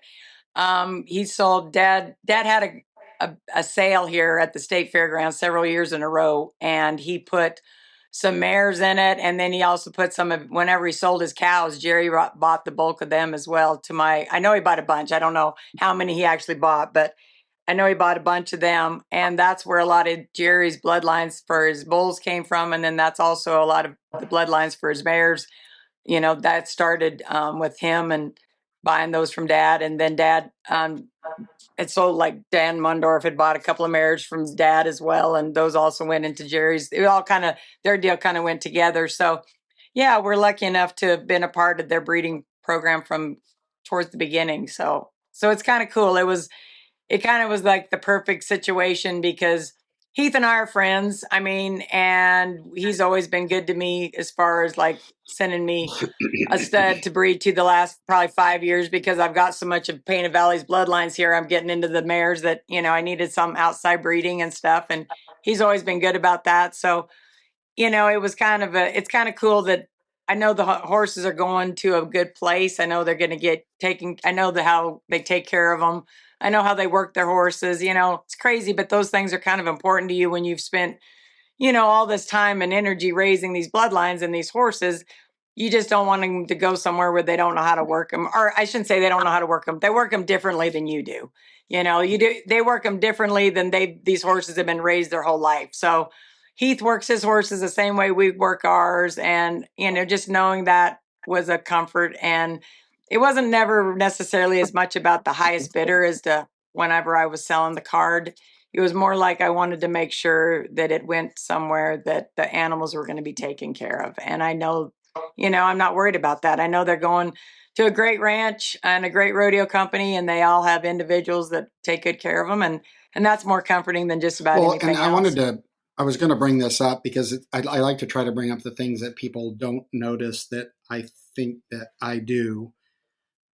he sold Dad had a sale here at the state fairgrounds several years in a row, and he put some mares in it, and then he also put some of, whenever he sold his cows, Jerry bought the bulk of them as well. I know he bought a bunch. I don't know how many he actually bought, but I know he bought a bunch of them, and that's where a lot of Jerry's bloodlines for his bulls came from, and then that's also a lot of the bloodlines for his mares. That started with him and buying those from Dad, and then Dad, it sold, like Dan Mundorf had bought a couple of mares from Dad as well, and those also went into Jerry's. It all kind of, their deal kind of went together. So, yeah, we're lucky enough to have been a part of their breeding program from towards the beginning. So it's kind of cool. It kind of was like the perfect situation because Heath and I are friends. I mean, and he's always been good to me as far as like sending me a stud to breed to the last probably 5 years because I've got so much of Painted Valley's bloodlines here. I'm getting into the mares that, I needed some outside breeding and stuff. And he's always been good about that. So, it was it's kind of cool that I know the horses are going to a good place. I know they're going to get taken. I know how they take care of them. I know how they work their horses. It's crazy, but those things are kind of important to you when you've spent, all this time and energy raising these bloodlines and these horses. You just don't want them to go somewhere where they don't know how to work them. Or I shouldn't say they don't know how to work them. They work them differently than you do. They work them differently than these horses have been raised their whole life. So Heath works his horses the same way we work ours. And, just knowing that was a comfort. And it wasn't never necessarily as much about the highest bidder as to whenever I was selling the card. It was more like I wanted to make sure that it went somewhere that the animals were going to be taken care of. And I know, I'm not worried about that. I know they're going to a great ranch and a great rodeo company, and they all have individuals that take good care of them. And that's more comforting than just about anything else. I was going to bring this up because I like to try to bring up the things that people don't notice that I think that I do.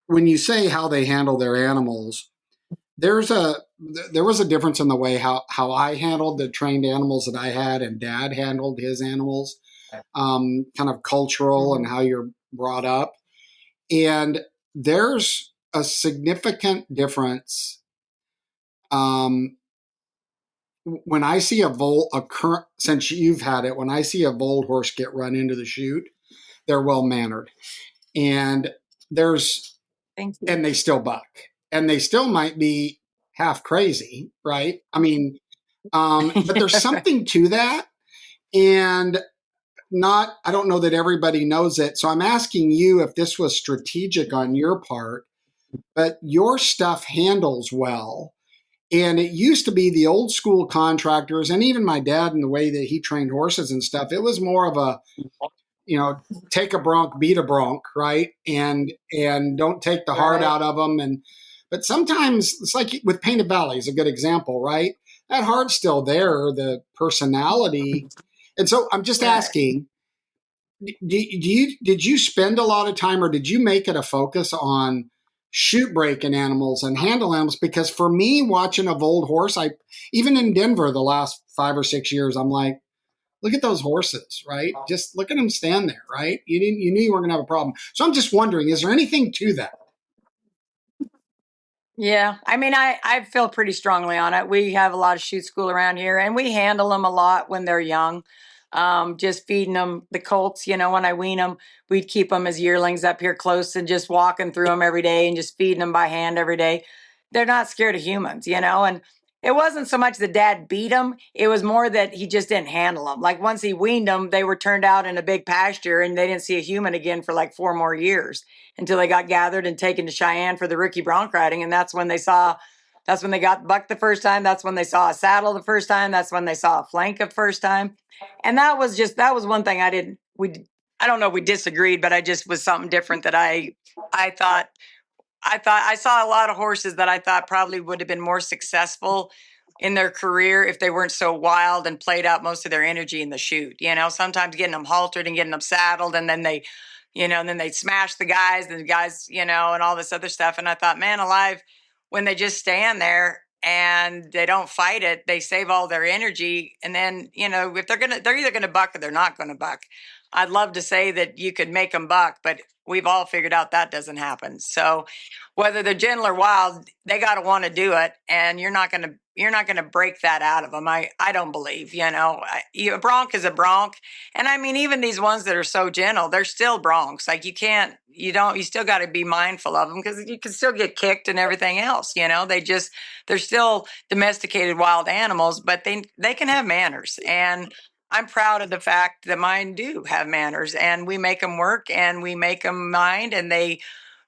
When you say how they handle their animals, there was a difference in the way how I handled the trained animals that I had and Dad handled his animals, kind of cultural and how you're brought up. And there's a significant difference. When I see since you've had it, when I see a Vold horse get run into the chute, they're well mannered, and and they still buck, and they still might be half crazy, right? I mean, but there's something to that. And I don't know that everybody knows it. So I'm asking you if this was strategic on your part, but your stuff handles well. And it used to be the old school contractors, and even my dad in the way that he trained horses and stuff, it was more of a, take a bronc, beat a bronc, right? And don't take the heart out of them. But sometimes it's like with Painted Valley is a good example, right? That heart's still there, the personality. And so I'm just asking, did you spend a lot of time, or did you make it a focus on shoot breaking animals and handle animals? Because for me, watching a Vold horse, even in Denver the last 5 or 6 years, I'm like, look at those horses, right? Just look at them stand there, right? You knew you weren't going to have a problem. So I'm just wondering, is there anything to that? Yeah, I mean, I feel pretty strongly on it. We have a lot of shoot school around here, and we handle them a lot when they're young. Just feeding them the colts, when I wean them, we'd keep them as yearlings up here close and just walking through them every day and just feeding them by hand every day. They're not scared of humans, and it wasn't so much that dad beat them. It was more that he just didn't handle them. Like once he weaned them, they were turned out in a big pasture and they didn't see a human again for like 4 more years until they got gathered and taken to Cheyenne for the rookie bronc riding. And that's when they got bucked the first time. That's when they saw a saddle the first time. That's when they saw a flank the first time. And that was one thing I don't know if we disagreed, but I just was something different that I saw a lot of horses that I thought probably would have been more successful in their career if they weren't so wild and played out most of their energy in the shoot. Sometimes getting them haltered and getting them saddled, and then they smash the guys and and all this other stuff. And I thought, man alive, when they just stand there and they don't fight it, they save all their energy. And then, if they're either gonna buck or they're not gonna buck. I'd love to say that you could make them buck, but we've all figured out that doesn't happen. So whether they're gentle or wild, they got to want to do it, and you're not gonna break that out of them. I don't believe. A bronc is a bronc, and I mean even these ones that are so gentle, they're still broncs. Like you still got to be mindful of them because you can still get kicked and everything else. They're still domesticated wild animals, but they can have manners. And I'm proud of the fact that mine do have manners, and we make them work and we make them mind, and they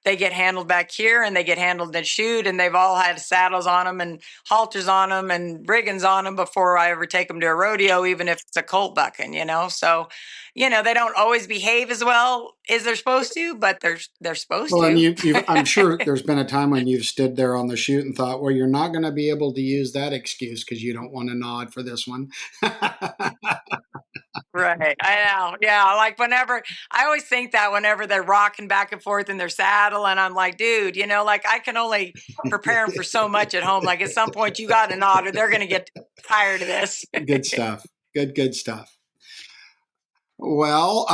get handled back here and they get handled in shoot, and they've all had saddles on them and halters on them and briggings on them before I ever take them to a rodeo, even if it's a colt bucking, So, they don't always behave as well as they're supposed to, but they're supposed to. And I'm sure there's been a time when you've stood there on the chute and thought, well, you're not going to be able to use that excuse because you don't want to nod for this one. Right. I know. Yeah. Like I always think that whenever they're rocking back and forth in their saddle, and I'm like, dude, I can only prepare them for so much at home. Like at some point you got to nod or they're going to get tired of this. Good stuff. Good stuff. Well,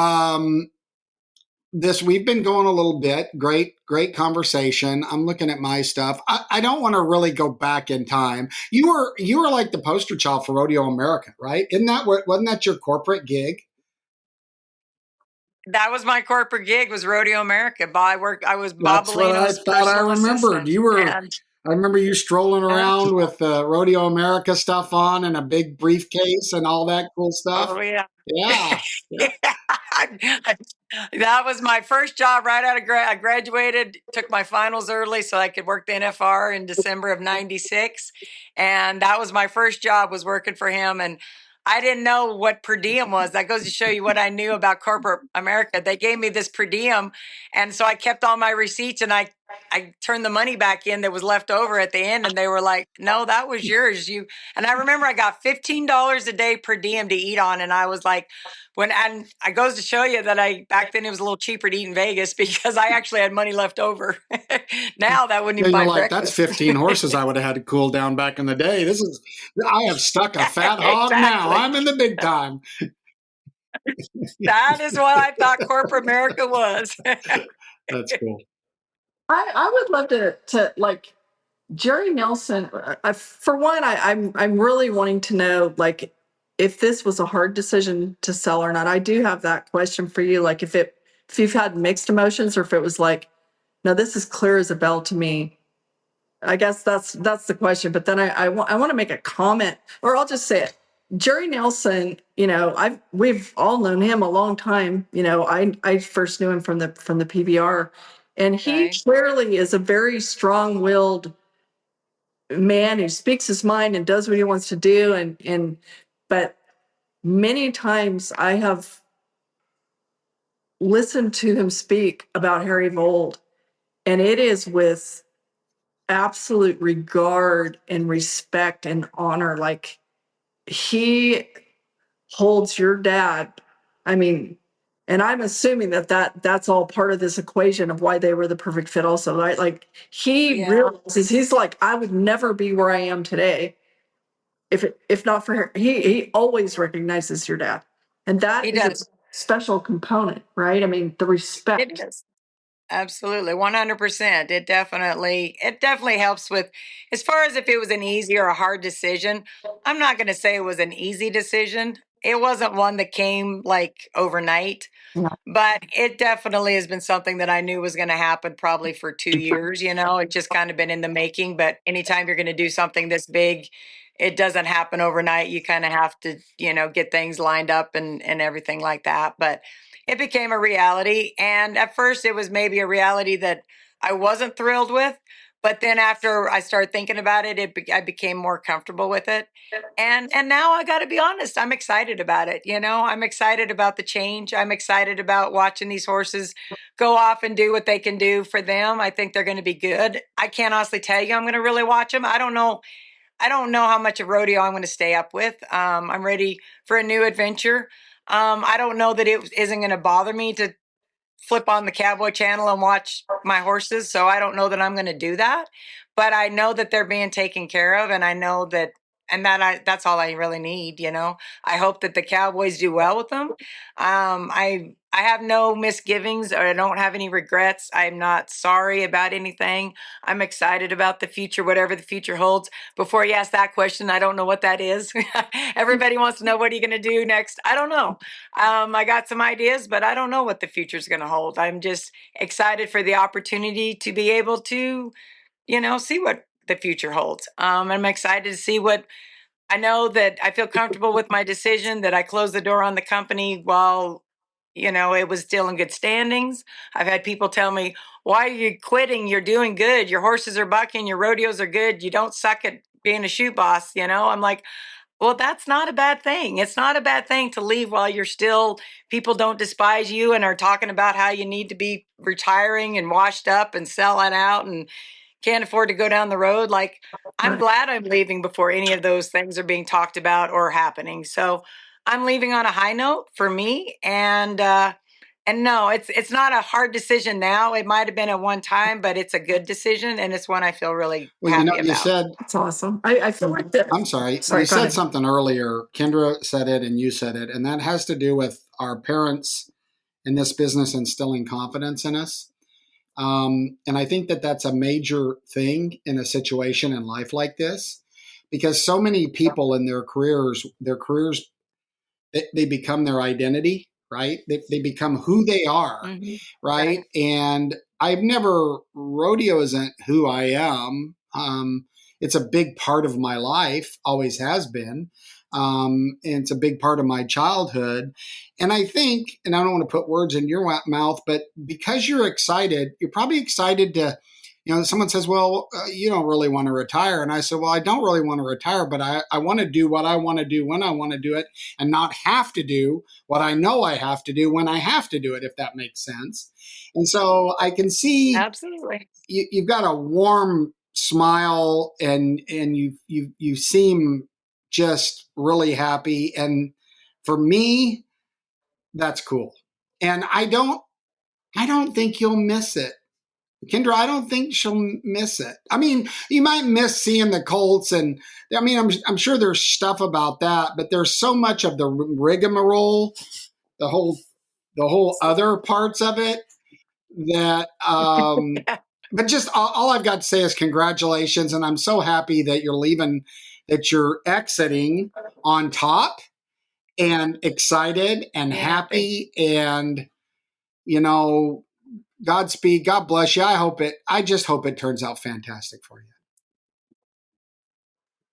we've been going a little bit. Great conversation. I'm looking at my stuff. I don't want to really go back in time. You were like the poster child for Rodeo America, right? Wasn't that your corporate gig? That was my corporate gig, was Rodeo America. I was Bob That's what I thought I remembered. I remember you strolling around with Rodeo America stuff on and a big briefcase and all that cool stuff. Oh yeah. Yeah. That was my first job right out of I graduated, took my finals early so I could work the NFR in December of 96. And that was my first job, was working for him. And I didn't know what per diem was. That goes to show you what I knew about corporate America. They gave me this per diem. And so I kept all my receipts and I turned the money back in that was left over at the end. And they were like, no, that was yours. And I remember I got $15 a day per diem to eat on. And I was like, and it goes to show you that back then it was a little cheaper to eat in Vegas because I actually had money left over. Now that wouldn't even buy breakfast. That's 15 horses I would have had to cool down back in the day. I have stuck a fat hog now. I'm in the big time. That is what I thought corporate America was. That's cool. I would love to like Jerry Nelson. For one, I'm really wanting to know, like, if this was a hard decision to sell or not. I do have that question for you. Like if you've had mixed emotions, or if it was like, no, this is clear as a bell to me. I guess that's the question. But then I want to make a comment, or I'll just say it. Jerry Nelson, we've all known him a long time. I first knew him from the PBR, and he Right. clearly is a very strong-willed man who speaks his mind and does what he wants to do. But many times I have listened to him speak about Harry Vold, and it is with absolute regard and respect and honor. Like, he holds your dad. I mean, and I'm assuming that's all part of this equation of why they were the perfect fit also, right? Like, he realizes, he's like, I would never be where I am today if not for her. He always recognizes your dad. And that He is a does. special component, right? I mean, the respect. It is. Absolutely. 100%. It definitely helps with, as far as if it was an easy or a hard decision. I'm not going to say it was an easy decision. It wasn't one that came like overnight. Yeah. But it definitely has been something that I knew was going to happen probably for 2 years. It's just kind of been in the making. But anytime you're going to do something this big, it doesn't happen overnight. You kind of have to, get things lined up and everything like that. But it became a reality. And at first, it was maybe a reality that I wasn't thrilled with. But then after I started thinking about it, I became more comfortable with it. And now I got to be honest, I'm excited about it. I'm excited about the change. I'm excited about watching these horses go off and do what they can do for them. I think they're going to be good. I can't honestly tell you I'm going to really watch them. I don't know. I don't know how much of rodeo I'm going to stay up with. I'm ready for a new adventure. I don't know that it isn't going to bother me to flip on the Cowboy Channel and watch my horses. So I don't know that I'm going to do that, but I know that they're being taken care of, and I know that, and that's all I really need. I hope that the Cowboys do well with them. I have no misgivings, or I don't have any regrets. I'm not sorry about anything. I'm excited about the future, whatever the future holds. Before you ask that question, I don't know what that is. Everybody wants to know, what are you going to do next? I don't know. I got some ideas, but I don't know what the future is going to hold. I'm just excited for the opportunity to be able to, see what the future holds. I'm excited to see what, I know that I feel comfortable with my decision that I closed the door on the company while, it was still in good standings. I've had people tell me, why are you quitting? You're doing good. Your horses are bucking. Your rodeos are good. You don't suck at being a shoe boss. I'm like, well, that's not a bad thing. It's not a bad thing to leave while you're still, people don't despise you and are talking about how you need to be retiring and washed up and selling out and can't afford to go down the road. Like, I'm glad I'm leaving before any of those things are being talked about or happening. So I'm leaving on a high note for me. And no, it's not a hard decision now. It might have been at one time, but it's a good decision, and it's one I feel really Well, happy you about. said, That's awesome. I feel like that. I'm sorry, Sorry, you go said ahead. something earlier. Kendra said it and you said it, and that has to do with our parents in this business instilling confidence in us. And I think that that's a major thing in a situation in life like this, because so many people in their careers, they become their identity, right? They become who they are, Mhm. right? And rodeo isn't who I am. It's a big part of my life, always has been. And it's a big part of my childhood. And I think, and I don't want to put words in your mouth, but because you're excited, you're probably excited to, someone says, well, you don't really want to retire. And I said, well, I don't really want to retire, but I want to do what I want to do when I want to do it and not have to do what I know I have to do when I have to do it, if that makes sense. And so I can see Absolutely. you've got a warm smile and you seem just really happy. And for me, that's cool. And I don't think you'll miss it. Kendra, I don't think she'll miss it. I mean, you might miss seeing the Colts, and I mean, I'm sure there's stuff about that, but there's so much of the rigmarole, the whole other parts of it that. But just all I've got to say is congratulations, and I'm so happy that you're leaving, that you're exiting on top, and excited and happy, and Godspeed. God bless you. I just hope it turns out fantastic for you.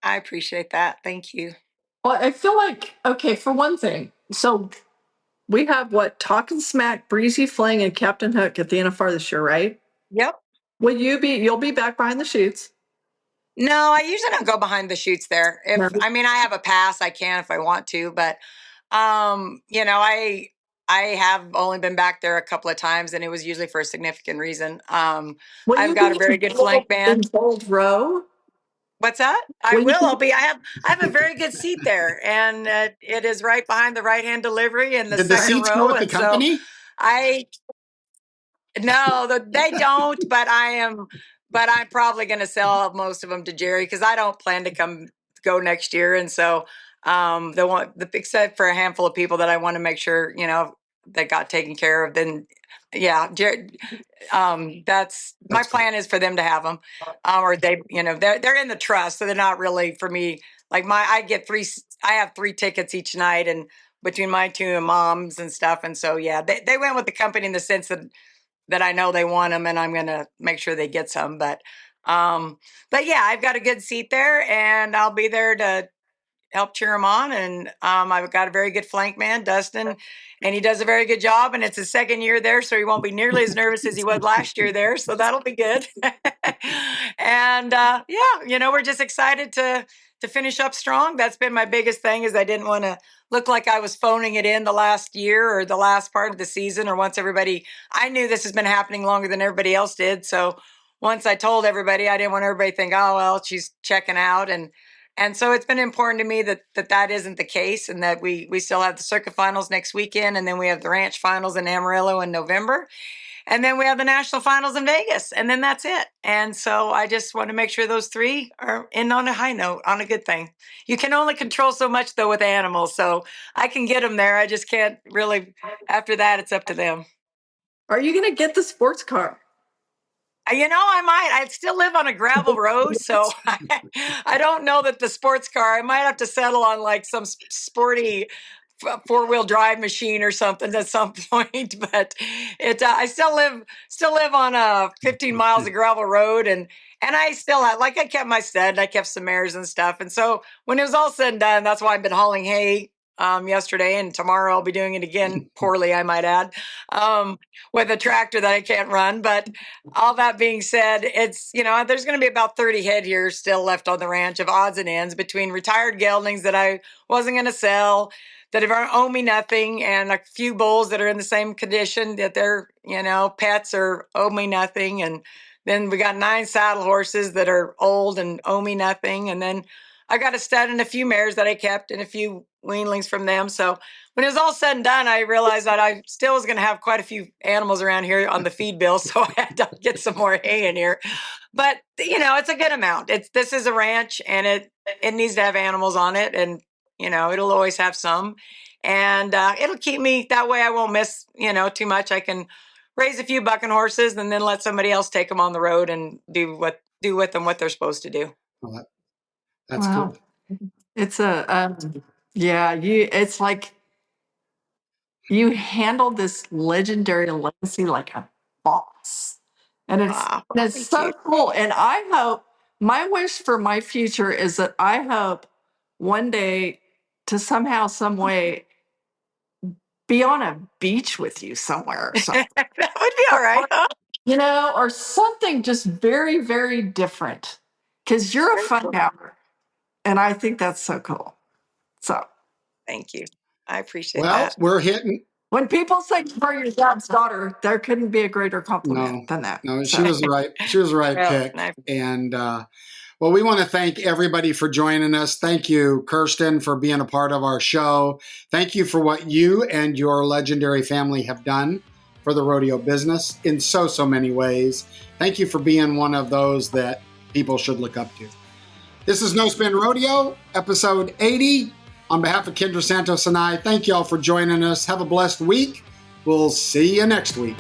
I appreciate that. Thank you. Well, I feel like, okay, for one thing, so we have what, Talkin' Smack, Breezy Fling, and Captain Hook at the NFR this year, right? Yep. You'll be back behind the shoots? No, I usually don't go behind the chutes there. No. I mean, I have a pass, I can if I want to, but I have only been back there a couple of times, and it was usually for a significant reason. Will I've you got be a very good flank in band. Bold Row? What's that? I Will you will. be, I'll be. I have a very good seat there, and it is right behind the right hand delivery in the Did the second seats go row, with the and so company? I no, they don't. But I am. But I'm probably going to sell most of them to Jerry because I don't plan to go next year, and so except for a handful of people that I want to make sure that got taken care of. Then yeah, Jerry. That's my That's cool. plan is for them to have them, or they're in the trust, so they're not really for me. Like I have 3 tickets each night, and between my two and mom's and stuff, and so yeah, they went with the company in the sense that I know they want them, and I'm gonna make sure they get some. But yeah, I've got a good seat there, and I'll be there to help cheer him on. And I've got a very good flank man, Dustin, and he does a very good job. And it's his second year there, so he won't be nearly as nervous as he was last year there. So that'll be good. And yeah, we're just excited to finish up strong. That's been my biggest thing is I didn't want to look like I was phoning it in the last year or the last part of the season or once everybody. I knew this has been happening longer than everybody else did, so once I told everybody, I didn't want everybody to think, oh well, she's checking out. And so it's been important to me that isn't the case, and that we still have the circuit finals next weekend, and then we have the ranch finals in Amarillo in November, and then we have the national finals in Vegas, and then that's it. And so I just want to make sure those 3 are in on a high note, on a good thing. You can only control so much though with animals, so I can get them there. I just can't really. After that, it's up to them. are you going to get the sports car? I might. I still live on a gravel road, so I don't know that the sports car. I might have to settle on like some sporty 4-wheel drive machine or something at some point. But I still live on 15 miles of gravel road, and I still have, like, I kept my stud, and I kept some mares and stuff. And so when it was all said and done, that's why I've been hauling hay yesterday, and tomorrow I'll be doing it again poorly, I might add, with a tractor that I can't run. But all that being said, it's, there's going to be about 30 head here still left on the ranch of odds and ends between retired geldings that I wasn't going to sell, that owe me nothing, and a few bulls that are in the same condition that they're, pets or owe me nothing. And then we got 9 saddle horses that are old and owe me nothing. And then I got a stud and a few mares that I kept and a few weanlings from them. So when it was all said and done, I realized that I still was going to have quite a few animals around here on the feed bill. So I had to get some more hay in here. But, it's a good amount. This is a ranch, and it needs to have animals on it. And, it'll always have some. And it'll keep me that way. I won't miss, too much. I can raise a few bucking horses and then let somebody else take them on the road and do with them what they're supposed to do. Well, that's Wow. cool. It's yeah, it's like you handled this legendary legacy like a boss. And it's Thank so you. cool. And I hope, my wish for my future is that I hope one day to somehow, some way be on a beach with you somewhere or something. That would be all right, huh? Or something just very, very different. Because you're a fun hour. And I think that's so cool. So Thank you. I appreciate Well, that. we're hitting. when people say you're your dad's daughter, there couldn't be a greater compliment than that. No, So, she was right. She was the right Well, pick. And well, we want to thank everybody for joining us. Thank you, Kirsten, for being a part of our show. Thank you for what you and your legendary family have done for the rodeo business in so many ways. Thank you for being one of those that people should look up to. This is No Spin Rodeo, episode 80. On behalf of Kendra Santos and I, thank you all for joining us. Have a blessed week. We'll see you next week.